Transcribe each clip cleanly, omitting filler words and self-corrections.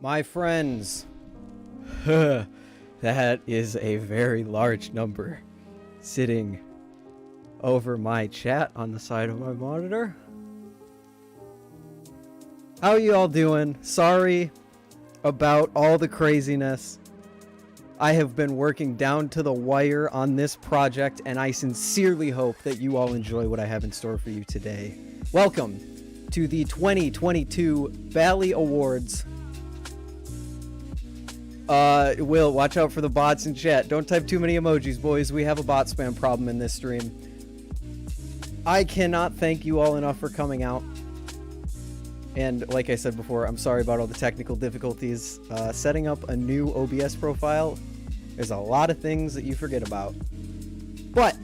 My friends, that is a very large number sitting over my chat on the side of my monitor. How you all doing? Sorry about all the craziness. I have been working down to the wire on this project, and I sincerely hope that you all enjoy what I have in store for you today. Welcome to the 2022 Bali Awards. Will, watch out for the bots in chat. Don't type too many emojis, boys. We have a bot spam problem in this stream. I cannot thank you all enough for coming out. And like I said before, I'm sorry about all the technical difficulties. Setting up a new OBS profile, there's a lot of things that you forget about. But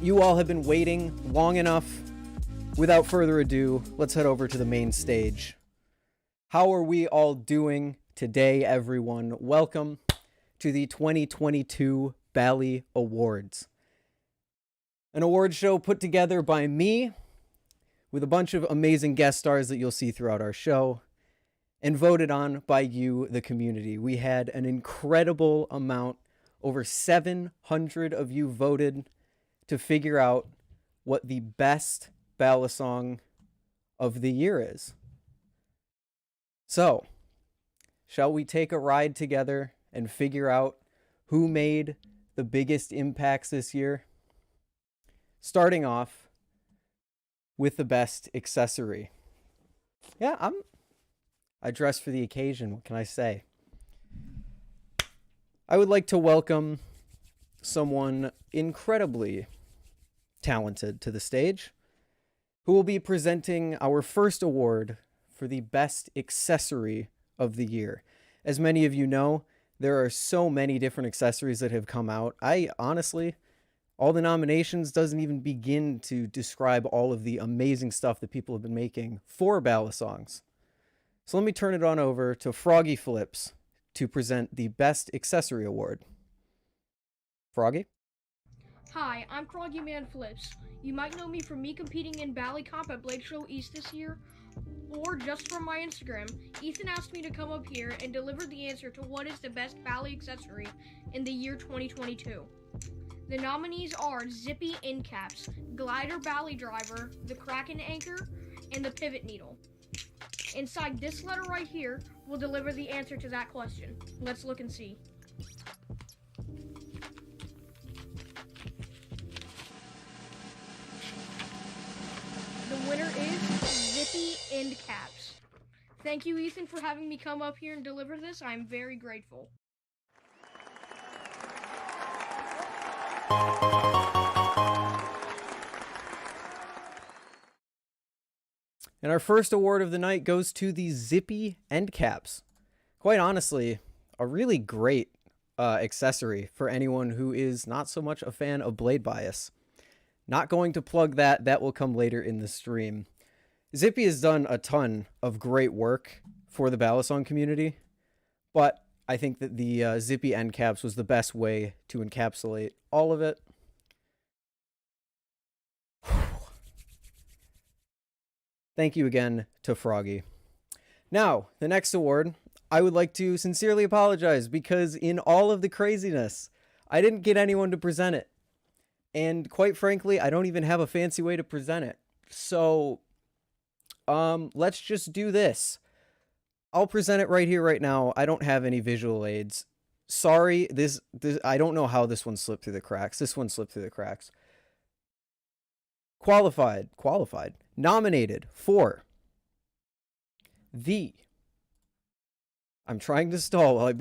you all have been waiting long enough. Without further ado, let's head over to the main stage. How are we all doing today, everyone? Welcome to the 2022 Bali Awards. An award show put together by me with a bunch of amazing guest stars that you'll see throughout our show and voted on by you, the community. We had an incredible amount. Over 700 of you voted to figure out what the best Balisong of the year is. So, shall we take a ride together and figure out who made the biggest impacts this year? Starting off with the best accessory. Yeah, I dressed for the occasion. What can I say? I would like to welcome someone incredibly talented to the stage who will be presenting our first award for the best accessory of the year. As many of you know, there are so many different accessories that have come out. I honestly, all the nominations doesn't even begin to describe all of the amazing stuff that people have been making for Balisongs. So let me turn it on over to Froggy Flips to present the best accessory award. Froggy? Hi, I'm Froggy Man Flips. You might know me from me competing in Bali Comp at Blade Show East this year, or just from my Instagram. Ethan asked me to come up here and deliver the answer to what is the best Bali accessory in the year 2022. The nominees are Zippy end caps, Glidr Bali driver, the Kraken anchor, and the pivot needle. Inside this letter right here will deliver the answer to that question. Let's look and see. The winner is Zippy end caps. Thank you, Ethan, for having me come up here and deliver this. I'm very grateful. And our first award of the night goes to the Zippy end caps. Quite honestly, a really great accessory for anyone who is not so much a fan of blade bias. Not going to plug that. That will come later in the stream. Zippy has done a ton of great work for the Balisong community, but I think that the Zippy end caps was the best way to encapsulate all of it. Thank you again to Froggy. Now, the next award, I would like to sincerely apologize because in all of the craziness, I didn't get anyone to present it. And quite frankly, I don't even have a fancy way to present it. So, let's just do this. I'll present it right here, right now. I don't have any visual aids. Sorry, this I don't know how this one slipped through the cracks. This one slipped through the cracks. Qualified, nominated for the I'm trying to stall while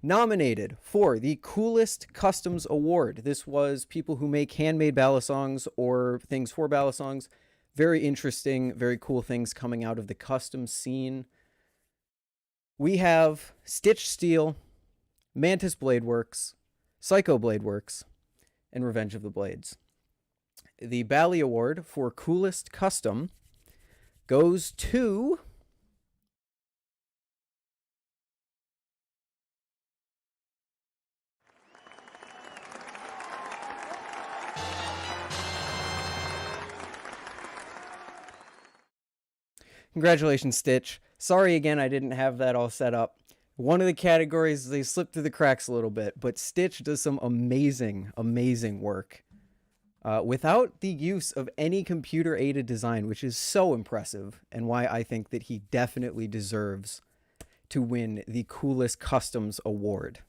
nominated for the Coolest Customs Award. This was people who make handmade balisongs or things for balisongs. Very interesting, very cool things coming out of the custom scene. We have Stitch Steel, Mantis Blade Works, Psycho Blade Works, and Revenge of the Blades. The Bali Award for Coolest Custom goes to Congratulations, Stitch. Sorry again, I didn't have that all set up. One of the categories, they slipped through the cracks a little bit, but Stitch does some amazing, amazing work without the use of any computer-aided design, which is so impressive, and why I think that he definitely deserves to win the Coolest Customs Award.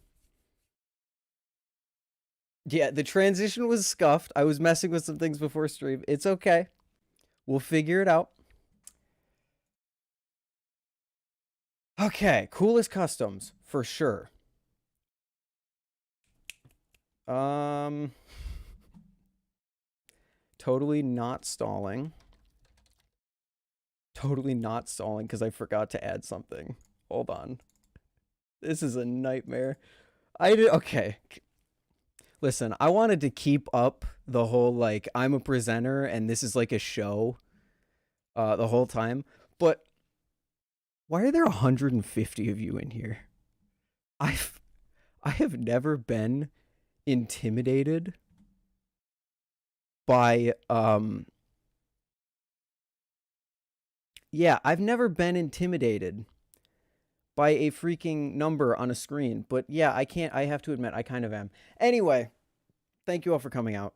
Yeah, the transition was scuffed. I was messing with some things before stream. It's okay. We'll figure it out. Okay, Coolest Customs, for sure. Totally not stalling. Totally not stalling because I forgot to add something. Hold on. This is a nightmare. Okay. Listen, I wanted to keep up the whole, like, I'm a presenter and this is like a show the whole time, but why are there 150 of you in here? I have never been intimidated by yeah, I've never been intimidated by a freaking number on a screen, but yeah, I have to admit I kind of am. Anyway, thank you all for coming out.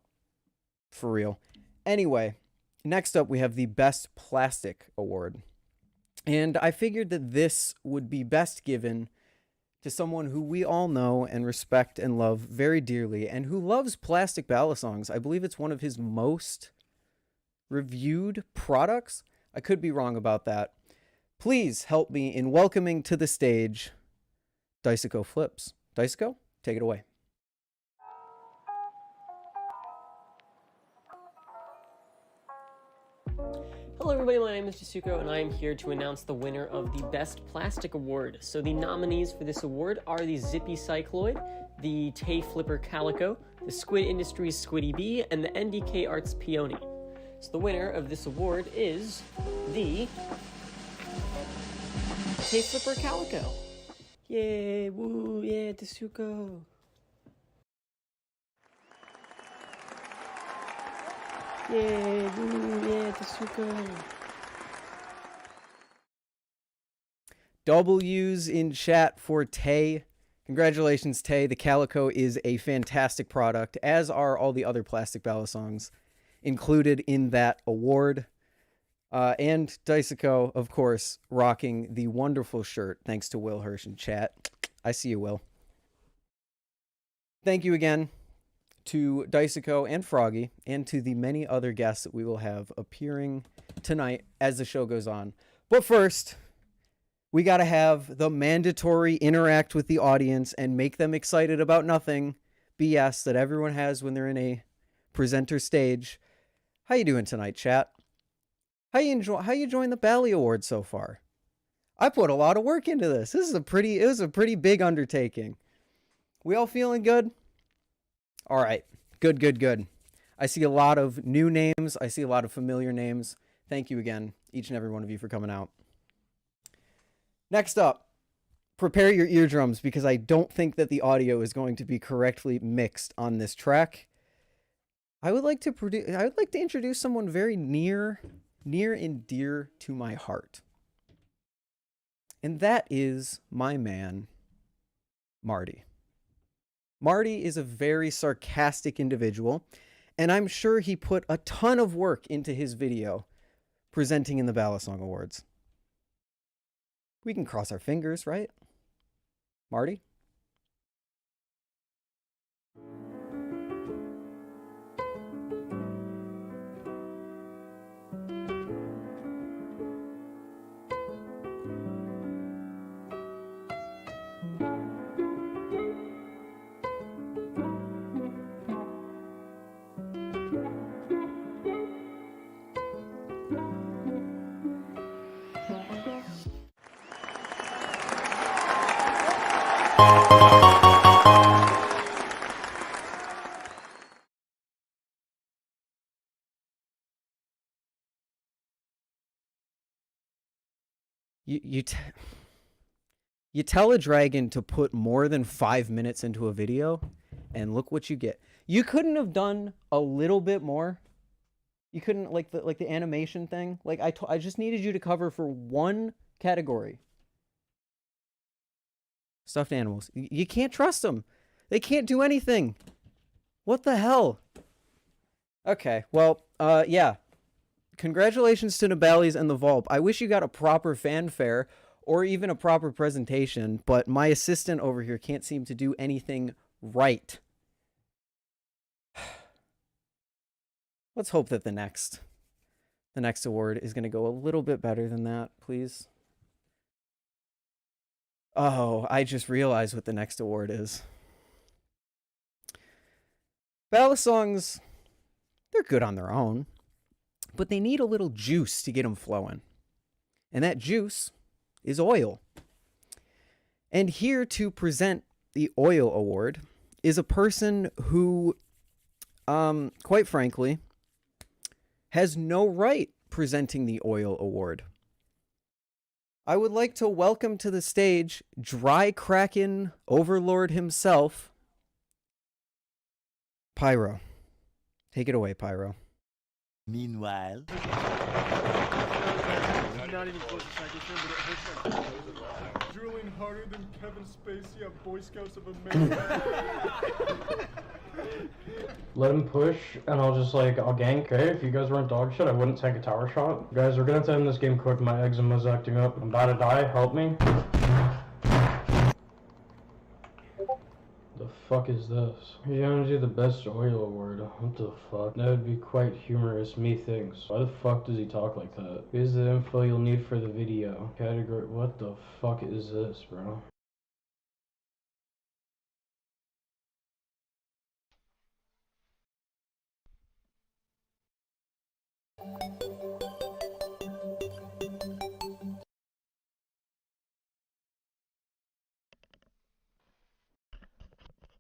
For real. Anyway, next up we have the Best Plastic Award. And I figured that this would be best given to someone who we all know and respect and love very dearly, and who loves plastic balisongs. I believe it's one of his most reviewed products. I could be wrong about that. Please help me in welcoming to the stage Daisuko Flips. Daisuko, take it away. Hello everybody, my name is Jasuko and I am here to announce the winner of the Best Plastic Award. So the nominees for this award are the Zippy Cycloid, the Tay Flipper Calico, the Squid Industries Squiddy Bee, and the NDK Arts Peony. So the winner of this award is the Tay Flipper Calico. Yay, woo, yeah, Jasuko. Yay, woo, yeah, Jasuko. W's in chat for Tay. Congratulations, Tay. The Calico is a fantastic product, as are all the other plastic balisongs included in that award. And Daisuko, of course, rocking the wonderful shirt, thanks to Will Hirsch in chat. I see you, Will. Thank you again to Daisuko and Froggy, and to the many other guests that we will have appearing tonight as the show goes on. But first, we got to have the mandatory interact with the audience and make them excited about nothing BS that everyone has when they're in a presenter stage. How you doing tonight, chat? How you enjoying the Bali Awards so far? I put a lot of work into this. It was a pretty big undertaking. We all feeling good? All right. Good. I see a lot of new names. I see a lot of familiar names. Thank you again, each and every one of you, for coming out. Next up, prepare your eardrums, because I don't think that the audio is going to be correctly mixed on this track. I would like to introduce someone very near and dear to my heart. And that is my man, Marty. Marty is a very sarcastic individual, and I'm sure he put a ton of work into his video presenting in the Balisong Awards. We can cross our fingers, right? Marty? You tell a dragon to put more than 5 minutes into a video, and look what you get. You couldn't have done a little bit more. You couldn't, like the animation thing. Like I just needed you to cover for one category. Stuffed animals. You can't trust them. They can't do anything. What the hell? Okay, well, yeah. Congratulations to Nabali's and the Volp. I wish you got a proper fanfare or even a proper presentation, but my assistant over here can't seem to do anything right. Let's hope that the next award is going to go a little bit better than that, please. Oh, I just realized what the next award is. Balisongs, they're good on their own, but they need a little juice to get them flowing. And that juice is oil. And here to present the oil award is a person who, quite frankly, has no right presenting the oil award. I would like to welcome to the stage Dry Kraken Overlord himself, Pyro. Take it away, Pyro. Meanwhile, not even close to Frankenstein, but it hurts like drooling harder than Kevin Spacey at Boy Scouts of America. Let him push, and I'll gank. Okay, if you guys weren't dog shit, I wouldn't tank a tower shot. Guys, we're gonna have to end this game quick. My eczema's acting up. I'm about to die. Help me. The fuck is this? You're gonna do the best oil award. What the fuck? That would be quite humorous, methinks. Why the fuck does he talk like that? Here's the info you'll need for the video. Category. What the fuck is this, bro?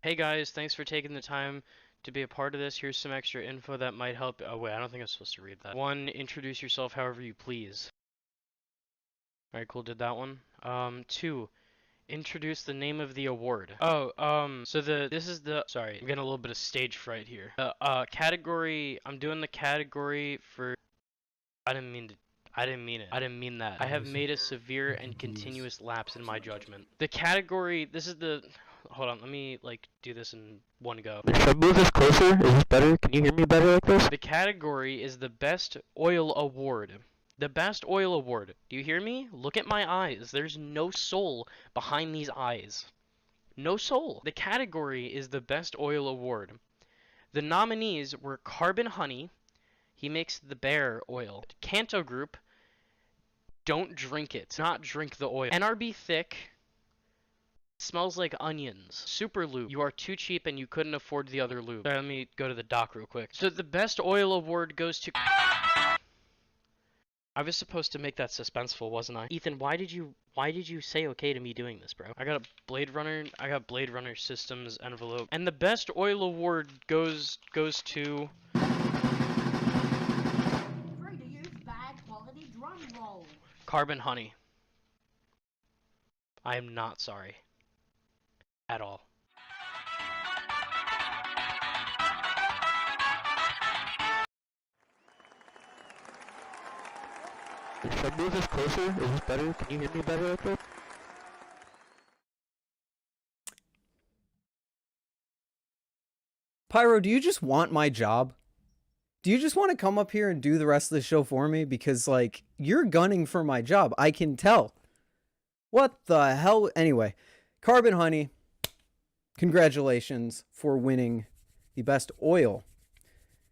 Hey guys, thanks for taking the time to be a part of this. Here's some extra info that might help. Oh wait, I don't think I'm supposed to read that. 1, introduce yourself however you please. Alright, cool, did that one. 2, introduce the name of the award. Oh, this is the, sorry, I'm getting a little bit of stage fright here. Category, I'm doing the category for, I didn't mean that. I have made a severe and continuous lapse in my judgment. The category, this is the, hold on, let me do this in one go. Should I move this closer? Is this better? Can you hear me better like this? The category is the Best Oil Award. The Best Oil Award. Do you hear me? Look at my eyes. There's no soul behind these eyes. No soul. The category is the Best Oil Award. The nominees were Carbon Honey. He makes the bear oil. Kanto Group. Don't drink it. Not drink the oil. NRB Thick. Smells like onions. Super Lube. You are too cheap and you couldn't afford the other lube. Sorry, let me go to the doc real quick. So the Best Oil Award goes to... I was supposed to make that suspenseful, wasn't I? Ethan, why did you say okay to me doing this, bro? I got Blade Runner Systems envelope. And the Best Oil Award goes to... Free to use bad quality drum roll. Carbon Honey. I am not sorry. At all. Should I move this closer? Is this better? Can you hear me better like this? Pyro, do you just want my job? Do you just want to come up here and do the rest of the show for me? Because, you're gunning for my job. I can tell. What the hell? Anyway, Carbon Honey, congratulations for winning the best oil.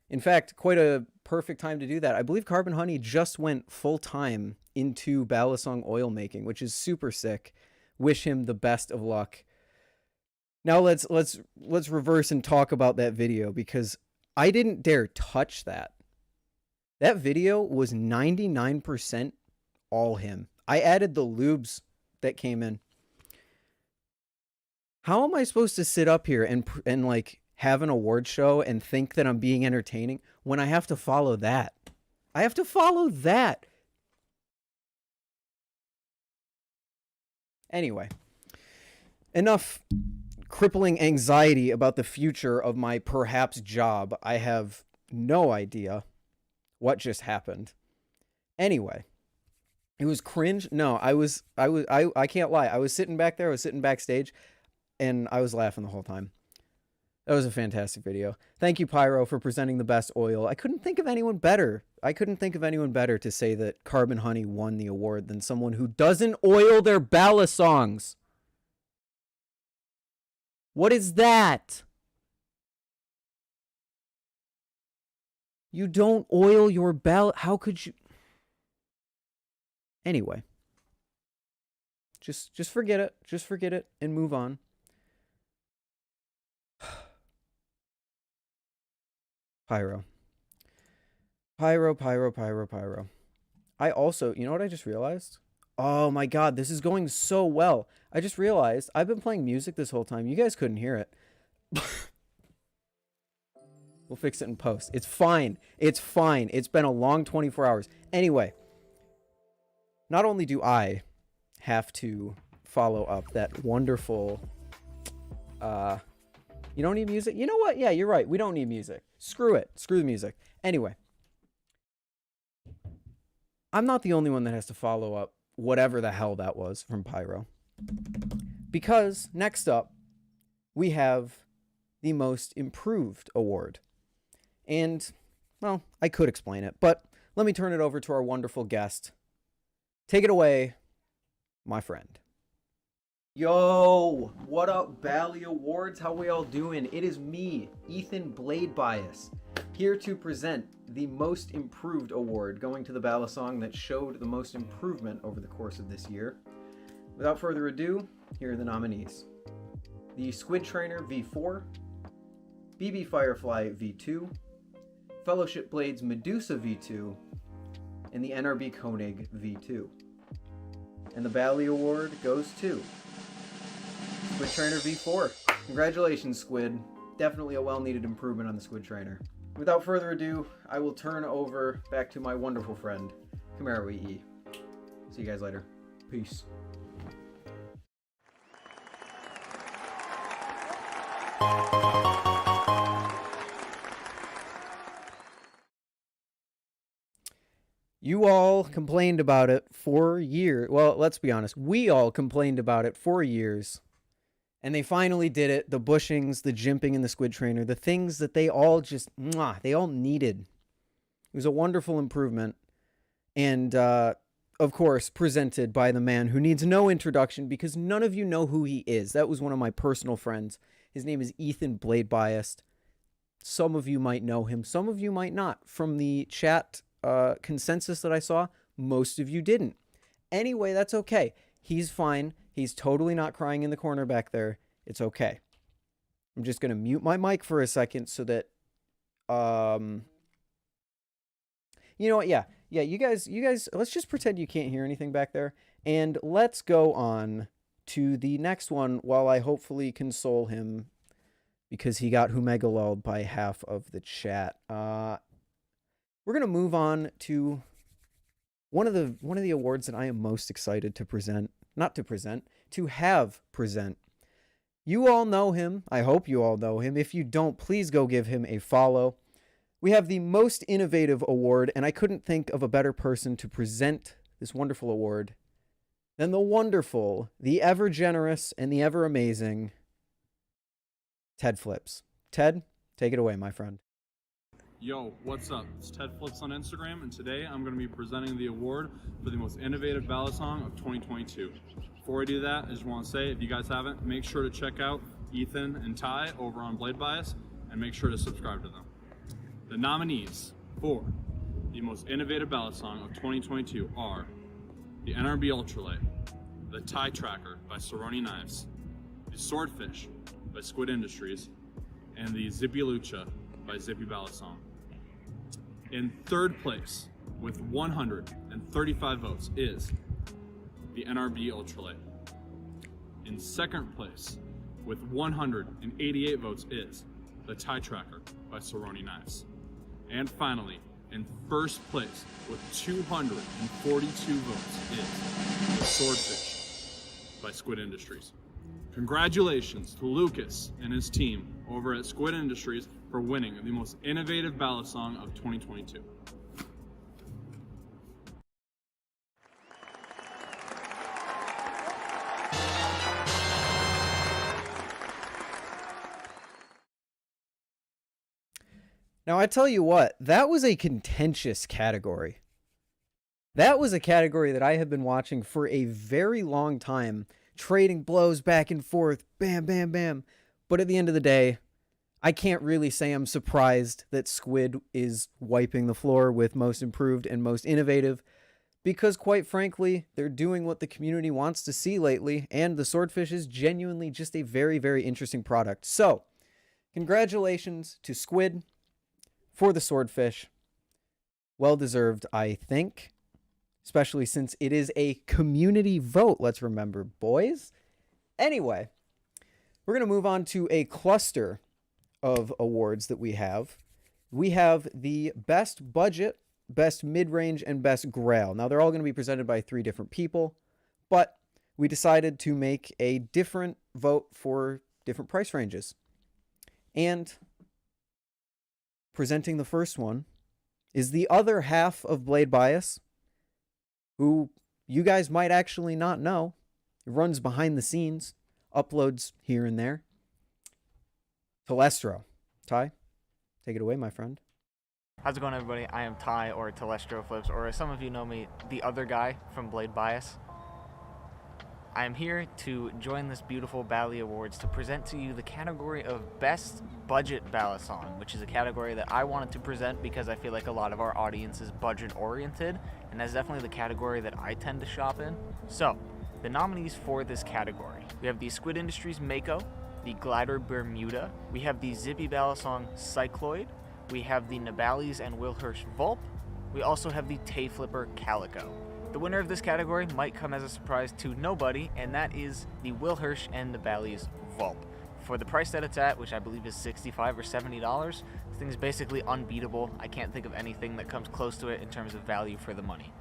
In fact, quite a perfect time to do that. I believe Carbon Honey just went full-time into Balisong oil making, which is super sick. Wish him the best of luck. Now let's reverse and talk about that video, because I didn't dare touch that. That video was 99% all him. I added the lubes that came in. How am I supposed to sit up here and have an award show and think that I'm being entertaining when I have to follow that? I have to follow that. Anyway, enough crippling anxiety about the future of my perhaps job. I have no idea what just happened. Anyway, it was cringe. No, I can't lie. I was sitting back there. I was sitting backstage, and I was laughing the whole time. That was a fantastic video. Thank you, Pyro, for presenting the best oil. I couldn't think of anyone better. I couldn't think of anyone better to say that Carbon Honey won the award than someone who doesn't oil their Balisongs. What is that? You don't oil your How could you? Anyway. Just forget it. Just forget it and move on. Pyro. Pyro. I also, you know what I just realized? Oh my god, this is going so well. I just realized I've been playing music this whole time. You guys couldn't hear it. We'll fix it in post. It's fine. It's fine. It's been a long 24 hours. Anyway, not only do I have to follow up that wonderful... you don't need music? You know what? Yeah, you're right. We don't need music. Screw it. Screw the music. Anyway. I'm not the only one that has to follow up whatever the hell that was from Pyro. Because next up, we have the Most Improved Award. And, well, I could explain it, but let me turn it over to our wonderful guest. Take it away, my friend. Yo, what up, Bali Awards? How we all doing? It is me, Ethan Blade Bias, here to present the Most Improved Award, going to the Balisong that showed the most improvement over the course of this year. Without further ado, here are the nominees. The Squid Trainer V4, BB Firefly V2, Fellowship Blades Medusa V2, and the NRB Koenig V2. And the Bali Award goes to Squid Trainer V4. Congratulations, Squid. Definitely a well-needed improvement on the Squid Trainer. Without further ado, I will turn over back to my wonderful friend, camaroEE. See you guys later. Peace. You all complained about it for years. Well, let's be honest. We all complained about it for years. And they finally did it. The bushings, the jimping, and the Squid Trainer. The things that they all just, they all needed. It was a wonderful improvement. And, of course, presented by the man who needs no introduction because none of you know who he is. That was one of my personal friends. His name is Ethan Blade Biased. Some of you might know him. Some of you might not. From the chat consensus that I saw, most of you didn't. Anyway, that's okay. He's fine. He's totally not crying in the corner back there. It's okay. I'm just going to mute my mic for a second so that, you know what? Yeah, you guys, let's just pretend you can't hear anything back there. And let's go on to the next one while I hopefully console him because he got humegaloled by half of the chat. We're going to move on to one of the awards that I am most excited to present. Not to present, to have present. You all know him. I hope you all know him. If you don't, please go give him a follow. We have the Most Innovative Award, and I couldn't think of a better person to present this wonderful award than the wonderful, the ever generous, and the ever amazing Ted Flips. Ted, take it away, my friend. Yo, what's up? It's Ted Flips on Instagram, and today I'm going to be presenting the award for the most innovative Balisong of 2022. Before I do that, I just want to say, if you guys haven't, make sure to check out Ethan and Ty over on Blade Bias, and make sure to subscribe to them. The nominees for the most innovative Balisong of 2022 are the NRB Ultralight, the Tie Tracker by Cerrone Knives, the Swordfish by Squid Industries, and the Zippy Lucha by Zippy Balisong. In third place, with 135 votes, is the NRB Ultralight. In second place, with 188 votes, is the Tie Tracker by Cerrone Knives. And finally, in first place, with 242 votes, is the Swordfish by Squid Industries. Congratulations to Lucas and his team over at Squid Industries for winning the most innovative Balisong of 2022. Now, I tell you what, that was a contentious category. That was a category that I have been watching for a very long time, trading blows back and forth, bam, bam, bam. But at the end of the day, I can't really say I'm surprised that Squid is wiping the floor with most improved and most innovative, because quite frankly, they're doing what the community wants to see lately, and the Swordfish is genuinely just a very, very interesting product. So, congratulations to Squid for the Swordfish. Well deserved, I think. Especially since it is a community vote, let's remember, boys. Anyway, we're going to move on to a cluster of awards that we have. We have the best budget, best mid-range, and best grail. Now, they're all going to be presented by 3 different people, but we decided to make a different vote for different price ranges. And presenting the first one is the other half of Blade Bias, who you guys might actually not know. It runs behind the scenes, uploads here and there. Telestro. Ty, take it away, my friend. How's it going, everybody? I am Ty, or Telestro Flips, or as some of you know me, the other guy from Blade Bias. I am here to join this beautiful Bali Awards to present to you the category of Best Budget Balisong, which is a category that I wanted to present because I feel like a lot of our audience is budget-oriented, and that's definitely the category that I tend to shop in. So, the nominees for this category. We have the Squid Industries Mako, the Glidr Bermuda, we have the Zippy Balisong Cycloid, we have the Nabali's and Wilhirsch Vulp, we also have the Tay Flipper Calico. The winner of this category might come as a surprise to nobody, and that is the Wilhirsch and the Bali's Vulp. For the price that it's at, which I believe is $65 or $70, this thing is basically unbeatable. I can't think of anything that comes close to it in terms of value for the money.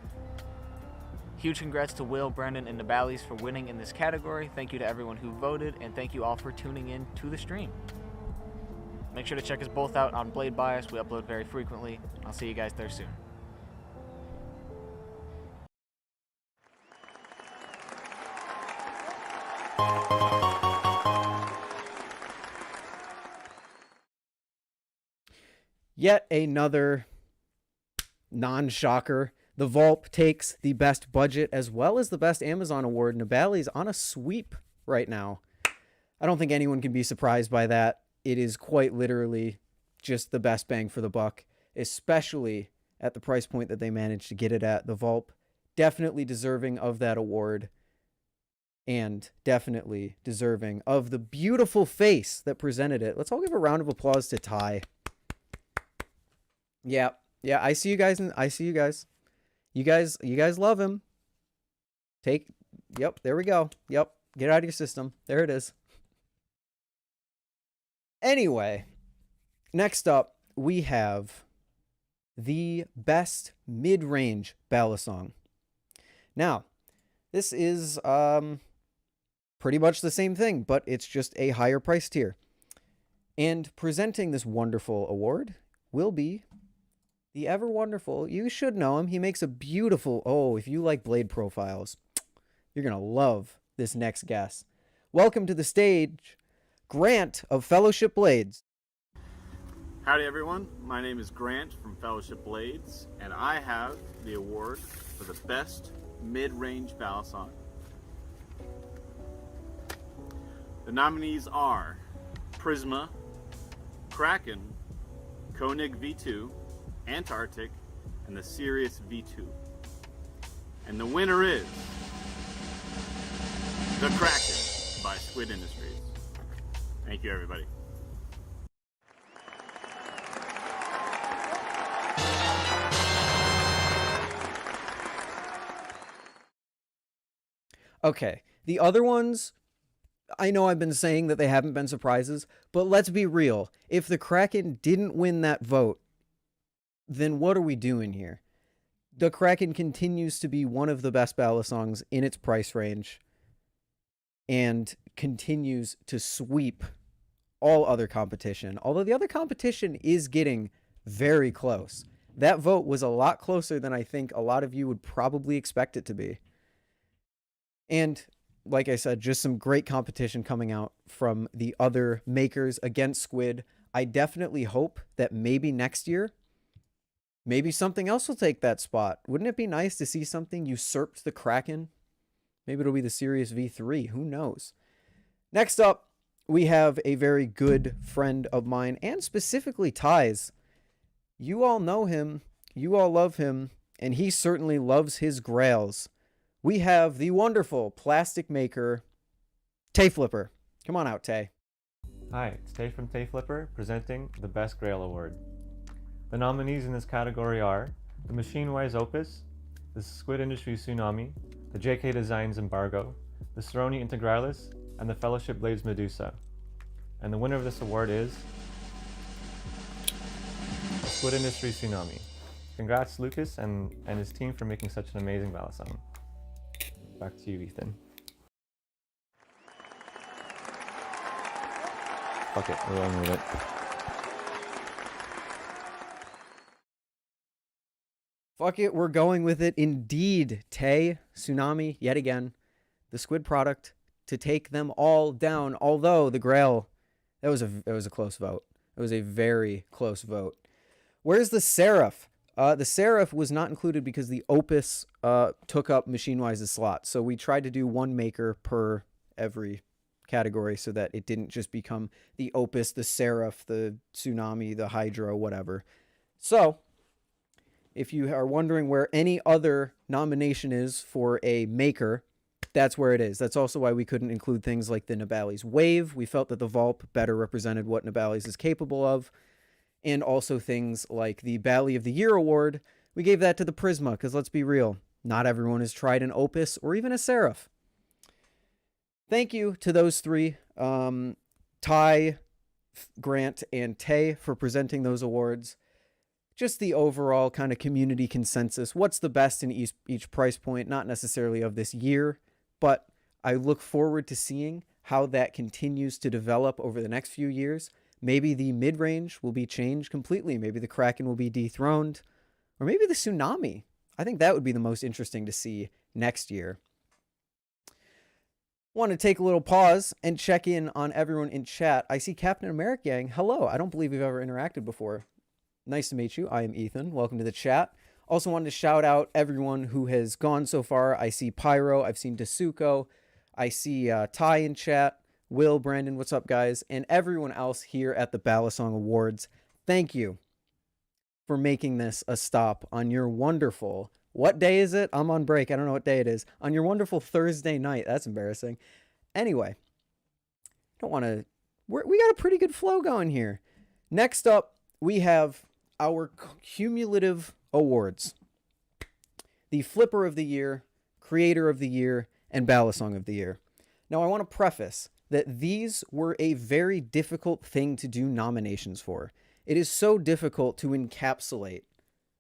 Huge congrats to Will, Brendan, and the Bali's for winning in this category. Thank you to everyone who voted, and thank you all for tuning in to the stream. Make sure to check us both out on Blade Bias. We upload very frequently. I'll see you guys there soon. Yet another non-shocker. The Vulp takes the best budget as well as the best Amazon award. Nabali's on a sweep right now. I don't think anyone can be surprised by that. It is quite literally just the best bang for the buck, especially at the price point that they managed to get it at. The Vulp, definitely deserving of that award, and definitely deserving of the beautiful face that presented it. Let's all give a round of applause to Ty. Yeah, I see you guys. I see you guys. You guys love him. Yep, there we go. Yep, get out of your system. There it is. Anyway, next up, we have the best mid-range Balisong. Now, this is pretty much the same thing, but it's just a higher price tier. And presenting this wonderful award will be the ever wonderful, you should know him. He makes a beautiful, oh, if you like blade profiles, you're going to love this next guest. Welcome to the stage, Grant of Fellowship Blades. Howdy everyone, my name is Grant from Fellowship Blades, and I have the award for the best mid-range Balisong. The nominees are Prisma, Kraken, Koenig V2, Antarctic, and the Sirius V2. And the winner is the Kraken by Squid Industries. Thank you, everybody. Okay, the other ones, I know I've been saying that they haven't been surprises, but let's be real. If the Kraken didn't win that vote, then what are we doing here? The Kraken continues to be one of the best Balisongs in its price range. and continues to sweep all other competition. Although the other competition is getting very close. That vote was a lot closer than I think a lot of you would probably expect it to be. And like I said, just some great competition coming out from the other makers against Squid. I definitely hope that maybe next year, maybe something else will take that spot. Wouldn't it be nice to see something usurped the Kraken? Maybe it'll be the Sirius V3. Who knows? Next up, we have a very good friend of mine, and specifically Ty's. You all know him, you all love him, and he certainly loves his grails. We have the wonderful plastic maker, Tay Flipper. Come on out, Tay. Hi, it's Tay from Tay Flipper, presenting the Best Grail Award. The nominees in this category are the Machine-Wise Opus, the Squid Industry Tsunami, the JK Designs Embargo, the Ceroni Integralis, and the Fellowship Blades Medusa. And the winner of this award is Squid Industry Tsunami. Congrats Lucas and his team for making such an amazing Balisong. Back to you, Ethan. Fuck it, we'll run with it. Fuck it, we're going with it indeed. Tay, Tsunami, yet again, the Squid product to take them all down. Although the Grail, that was a close vote. It was a very close vote. Where's the Seraph? The Seraph was not included because the Opus took up Machine-Wise's slot. So we tried to do one maker per every category so that it didn't just become the Opus, the Seraph, the Tsunami, the Hydro, whatever. So if you are wondering where any other nomination is for a maker, that's where it is. That's also why we couldn't include things like the Nibali's Wave. We felt that the Vulp better represented what Nibali's is capable of. And also things like the Bali of the Year award. We gave that to the Prisma, because let's be real, not everyone has tried an Opus or even a Seraph. Thank you to those three, Ty, Grant, and Tay, for presenting those awards. Just the overall kind of community consensus. What's the best in each price point? Not necessarily of this year, but I look forward to seeing how that continues to develop over the next few years. Maybe the mid-range will be changed completely. Maybe the Kraken will be dethroned. Or maybe the Tsunami. I think that would be the most interesting to see next year. Want to take a little pause and check in on everyone in chat. I see Captain America Gang. Hello. I don't believe we've ever interacted before. Nice to meet you. I am Ethan. Welcome to the chat. Also wanted to shout out everyone who has gone so far. I see Pyro. I've seen Dasuko. I see Ty in chat. Will, Brandon, what's up, guys? And everyone else here at the Balisong Awards. Thank you for making this a stop on your wonderful... What day is it? I'm on break. I don't know what day it is. On your wonderful Thursday night. That's embarrassing. Anyway, don't want to... We got a pretty good flow going here. Next up, we have our cumulative awards. The Flipper of the Year, Creator of the Year, and Balisong of the Year. Now, I want to preface that these were a very difficult thing to do nominations for. It is so difficult to encapsulate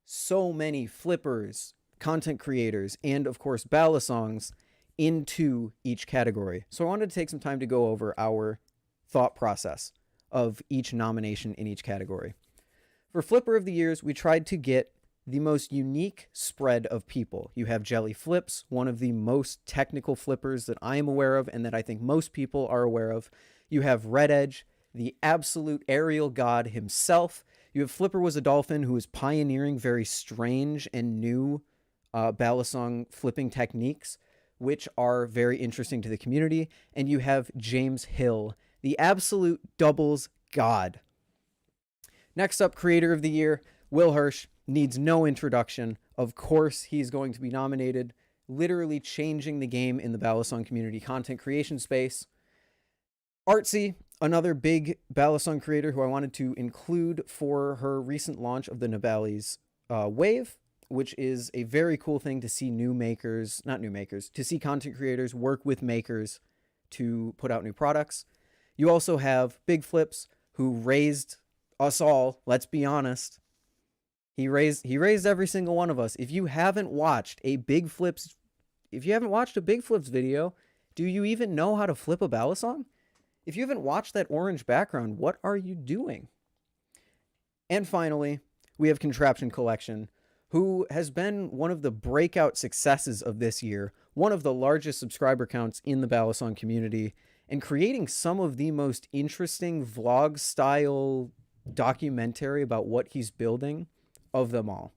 so many flippers, content creators, and of course Balisongs into each category. So I wanted to take some time to go over our thought process of each nomination in each category. For Flipper of the Years, we tried to get the most unique spread of people. You have Jelly Flips, one of the most technical flippers that I am aware of and that I think most people are aware of. You have Red Edge, the absolute aerial god himself. You have Flipper Was a Dolphin, who is pioneering very strange and new Balisong flipping techniques, which are very interesting to the community. And you have James Hill, the absolute doubles god. Next up, Creator of the Year, Will Hirsch. Needs no introduction. Of course, he's going to be nominated, literally changing the game in the Balisong community content creation space. Artsy, another big Balisong creator who I wanted to include for her recent launch of the Nibali's Wave, which is a very cool thing to see to see content creators work with makers to put out new products. You also have Big Flips, who raised us all, let's be honest. He raised every single one of us. If you haven't watched a Big Flips video, Do you even know how to flip a Balisong? If you haven't watched that orange background, what are you doing? And finally, we have Contraption Collection, who has been one of the breakout successes of this year, one of the largest subscriber counts in the Balisong community, and creating some of the most interesting vlog-style documentary about what he's building of them all.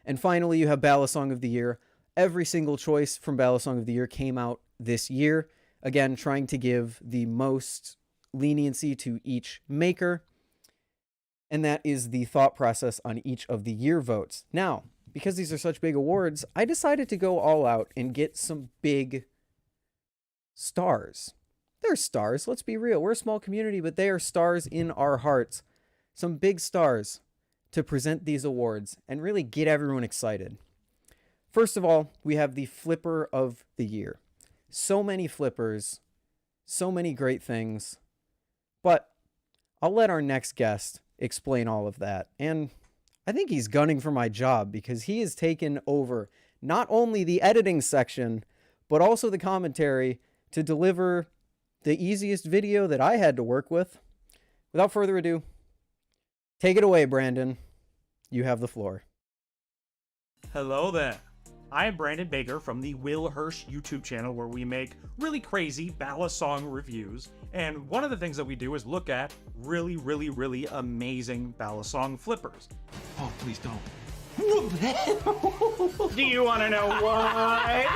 And finally, you have Balisong of the Year. Every single choice from Balisong of the Year came out this year. Again, trying to give the most leniency to each maker. And that is the thought process on each of the year votes. Now, because these are such big awards, I decided to go all out and get some big stars. They're stars, let's be real. We're a small community, but they are stars in our hearts. Some big stars to present these awards and really get everyone excited. First of all, we have the Flipper of the Year. So many flippers, so many great things, but I'll let our next guest explain all of that. And I think he's gunning for my job because he has taken over not only the editing section, but also the commentary to deliver the easiest video that I had to work with. Without further ado, take it away, Brandon. You have the floor. Hello there. I'm Brandon Baker from the Will Hirsch YouTube channel, where we make really crazy Balisong reviews. And one of the things that we do is look at really amazing Balisong flippers. Oh, please don't. Do you want to know why?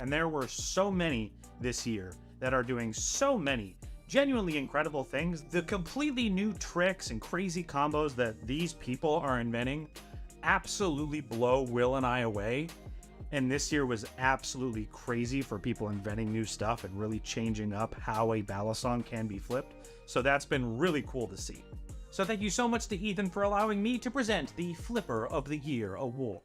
And there were so many this year that are doing so many genuinely incredible things. The completely new tricks and crazy combos that these people are inventing absolutely blow Will and I away. And this year was absolutely crazy for people inventing new stuff and really changing up how a Balisong can be flipped. So that's been really cool to see. So thank you so much to Ethan for allowing me to present the Flipper of the Year award.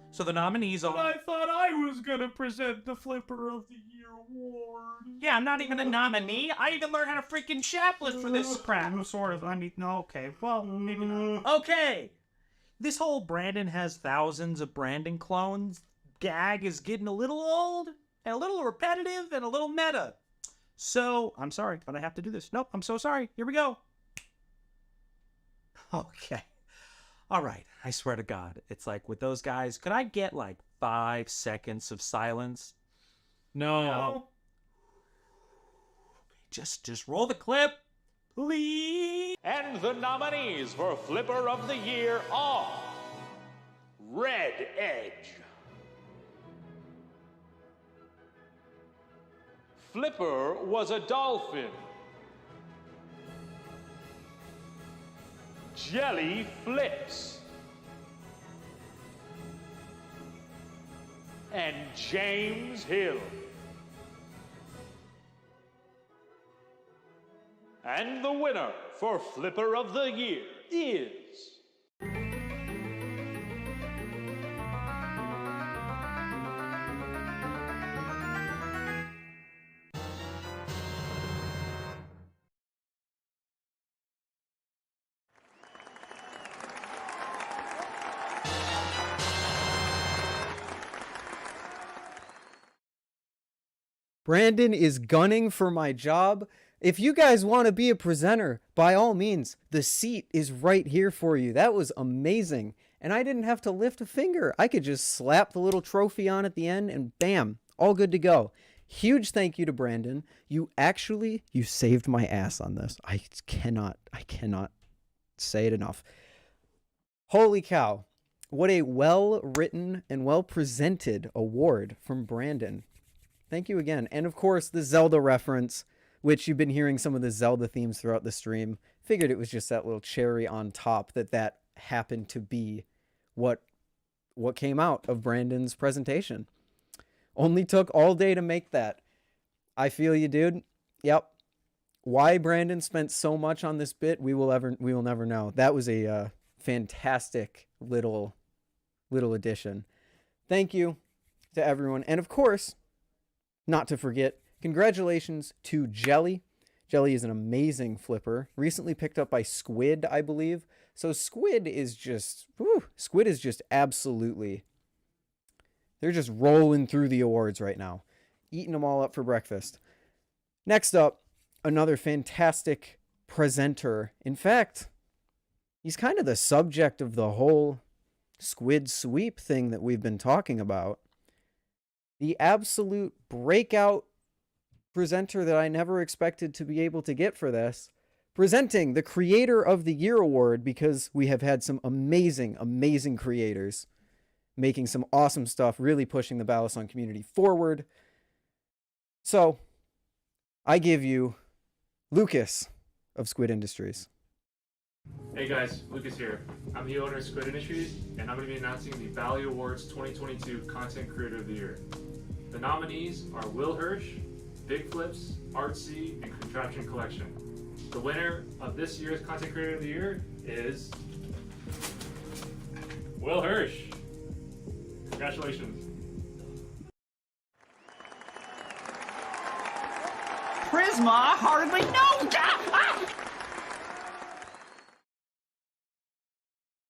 So the nominees are... I thought I was gonna present the Flipper of the Year award. Yeah, I'm not even a nominee. I even learned how to freaking chaplet for this crap. Sort of. I mean, no, okay. Well, maybe not. Okay. This whole Brandon has thousands of Brandon clones gag is getting a little old, and a little repetitive, and a little meta. So, I'm sorry, but I have to do this. Nope, I'm so sorry. Here we go. Okay. Alright, I swear to God, it's like with those guys, could I get like 5 seconds of silence? No. Just roll the clip, please. And the nominees for Flipper of the Year are Red Edge. Flipper was a dolphin. Jelly Flips. And James Hill. And the winner for Flipper of the Year is... Brandon is gunning for my job. If you guys want to be a presenter, by all means, the seat is right here for you. That was amazing. And I didn't have to lift a finger. I could just slap the little trophy on at the end and bam, all good to go. Huge thank you to Brandon. You saved my ass on this. I cannot say it enough. Holy cow. What a well-written and well-presented award from Brandon. Thank you again. And of course, the Zelda reference, which you've been hearing some of the Zelda themes throughout the stream. Figured it was just that little cherry on top that happened to be what came out of Brandon's presentation. Only took all day to make that. I feel you, dude. Yep. Why Brandon spent so much on this bit, we will never know. That was a fantastic little addition. Thank you to everyone. And of course, not to forget, congratulations to Jelly. Jelly is an amazing flipper. Recently picked up by Squid, I believe. So Squid is just absolutely... They're just rolling through the awards right now. eating them all up for breakfast. Next up, another fantastic presenter. In fact, he's kind of the subject of the whole squid sweep thing that we've been talking about. The absolute breakout presenter that I never expected to be able to get for this. Presenting the Creator of the Year award, because we have had some amazing, amazing creators making some awesome stuff, really pushing the Balisong community forward. So, I give you Lucas of Squid Industries. Hey guys, Lucas here. I'm the owner of Squid Industries, and I'm going to be announcing the Bali Awards 2022 Content Creator of the Year. The nominees are Will Hirsch, Big Flips, Artsy, and Contraption Collection. The winner of this year's Content Creator of the Year is Will Hirsch. Congratulations. Prisma hardly knows.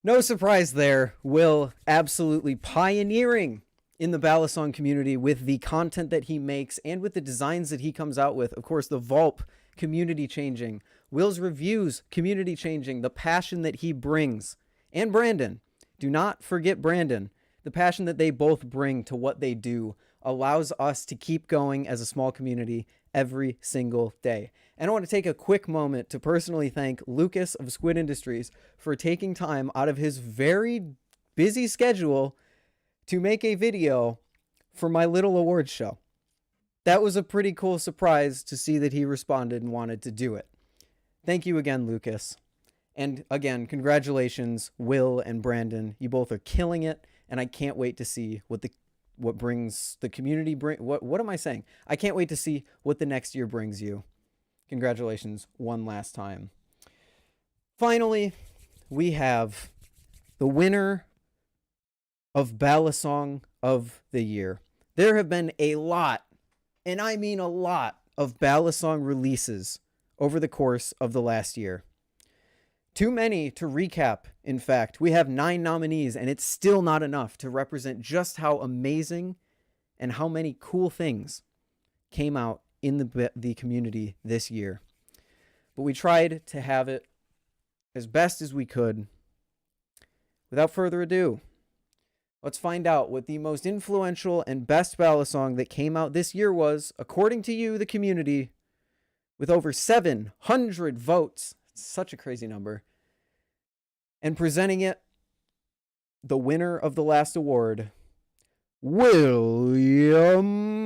No surprise there, Will absolutely pioneering in the Balisong community with the content that he makes and with the designs that he comes out with. Of course, the Vulp, community changing. Will's reviews, community changing. The passion that he brings. And Brandon. Do not forget Brandon. The passion that they both bring to what they do allows us to keep going as a small community every single day. And I want to take a quick moment to personally thank Lucas of Squid Industries for taking time out of his very busy schedule to make a video for my little awards show. That was a pretty cool surprise to see that he responded and wanted to do it. Thank you again, Lucas. And again, congratulations, Will and Brandon. You both are killing it, and I can't wait to see what brings the community what am I saying? I can't wait to see what the next year brings you. Congratulations one last time. Finally, we have the winner of Balisong of the Year. There have been a lot, and I mean a lot, of Balisong releases over the course of the last year. Too many to recap, in fact. We have 9 nominees, and it's still not enough to represent just how amazing and how many cool things came out in the community this year. But we tried to have it as best as we could. Without further ado, let's find out what the most influential and best Balisong that came out this year was, according to you, the community, with over 700 votes. Such a crazy number. And presenting it, the winner of the last award, William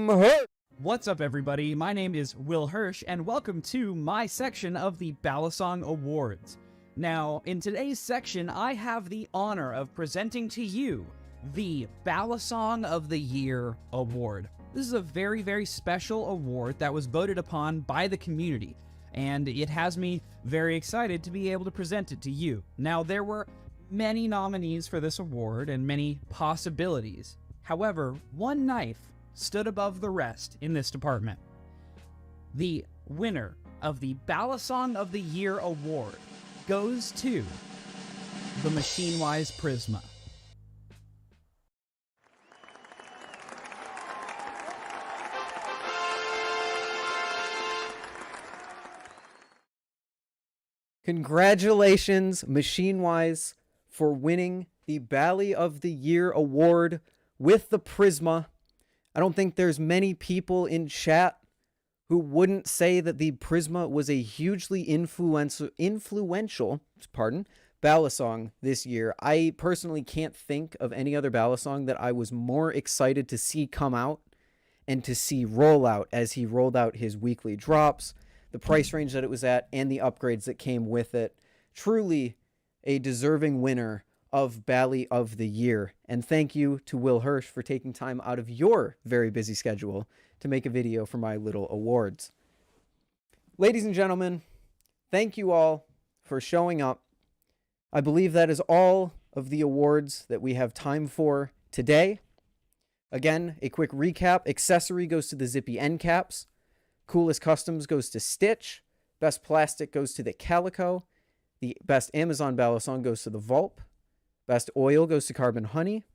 Hirsch. What's up, everybody? My name is Will Hirsch, and welcome to my section of the Balisong Awards. Now, in today's section, I have the honor of presenting to you the Balisong of the Year Award. This is a very, very special award that was voted upon by the community, and it has me very excited to be able to present it to you. Now, there were many nominees for this award and many possibilities. However, one knife stood above the rest in this department. The winner of the Balisong of the Year Award goes to the Machine-Wise Prisma. Congratulations, Machine-Wise, for winning the Bali of the Year Award with the Prisma. I don't think there's many people in chat who wouldn't say that the Prisma was a hugely influential Balisong this year. I personally can't think of any other Balisong that I was more excited to see come out and to see roll out as he rolled out his weekly drops, the price range that it was at, and the upgrades that came with it. Truly a deserving winner of Bali of the Year. And thank you to Will Hirsch for taking time out of your very busy schedule to make a video for my little awards. Ladies and gentlemen, thank you all for showing up. I believe that is all of the awards that we have time for today. Again, a quick recap. Accessory goes to the Zippy end caps. Coolest Customs goes to Stitch. Best Plastic goes to the Calico. The Best Amazon Balisong goes to the Vulp. Best Oil goes to Carbon Honey.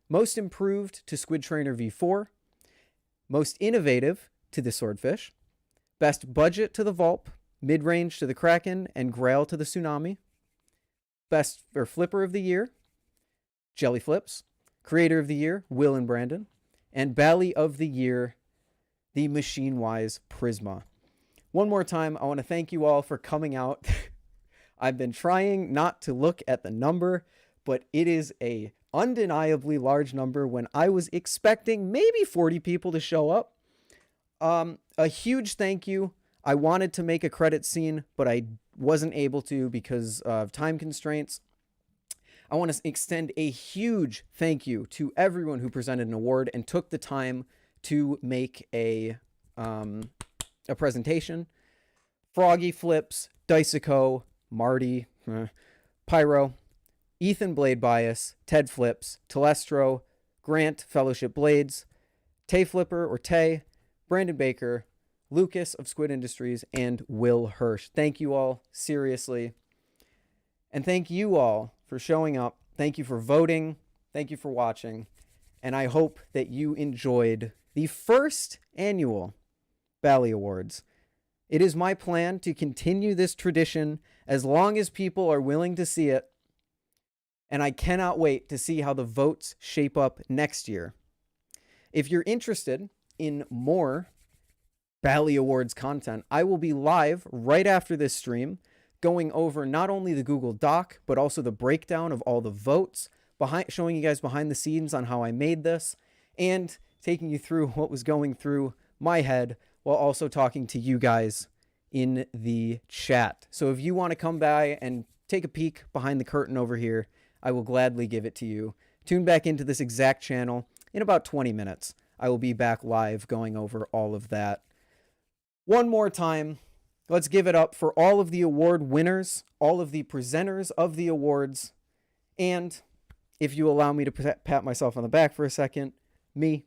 Most Improved to Squid Trainer V4. most innovative to the swordfish, best budget to the Vulp, mid-range to the Kraken, and grail to the tsunami. Best or flipper of the year, Jelly Flips. Creator of the year, Will and Brandon. And Bali of the year, the Machine-Wise Prisma. One more time, I want to thank you all for coming out. I've been trying not to look at the number, but it is a undeniably large number when I was expecting maybe 40 people to show up. A huge thank you. I wanted to make a credit scene, but I wasn't able to because of time constraints. I want to extend a huge thank you to everyone who presented an award and took the time to make a presentation. Froggy Flips, Dicico, Marty, Pyro, Ethan Blade Bias, Ted Flips, Telestro, Grant Fellowship Blades, Tay Flipper or Tay, Brandon Baker, Lucas of Squid Industries, and Will Hirsch. Thank you all, seriously. And thank you all for showing up. Thank you for voting. Thank you for watching. And I hope that you enjoyed the first annual Bali Awards. It is my plan to continue this tradition as long as people are willing to see it. And I cannot wait to see how the votes shape up next year. If you're interested in more Bali Awards content, I will be live right after this stream, going over not only the Google Doc, but also the breakdown of all the votes, showing you guys behind the scenes on how I made this, and taking you through what was going through my head while also talking to you guys in the chat. So if you want to come by and take a peek behind the curtain over here, I will gladly give it to you. Tune back into this exact channel in about 20 minutes. I will be back live going over all of that. One more time, let's give it up for all of the award winners, all of the presenters of the awards, and if you allow me to pat myself on the back for a second, me.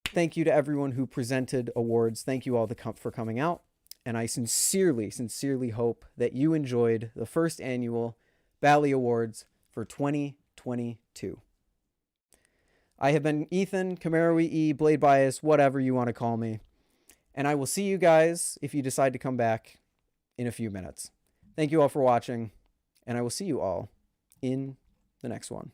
Thank you to everyone who presented awards. Thank you all for coming out. And I sincerely, sincerely hope that you enjoyed the first annual Bali Awards for 2022. I have been Ethan, camaroEE, Blade Bias, whatever you want to call me. And I will see you guys, if you decide to come back, in a few minutes. Thank you all for watching, and I will see you all in the next one.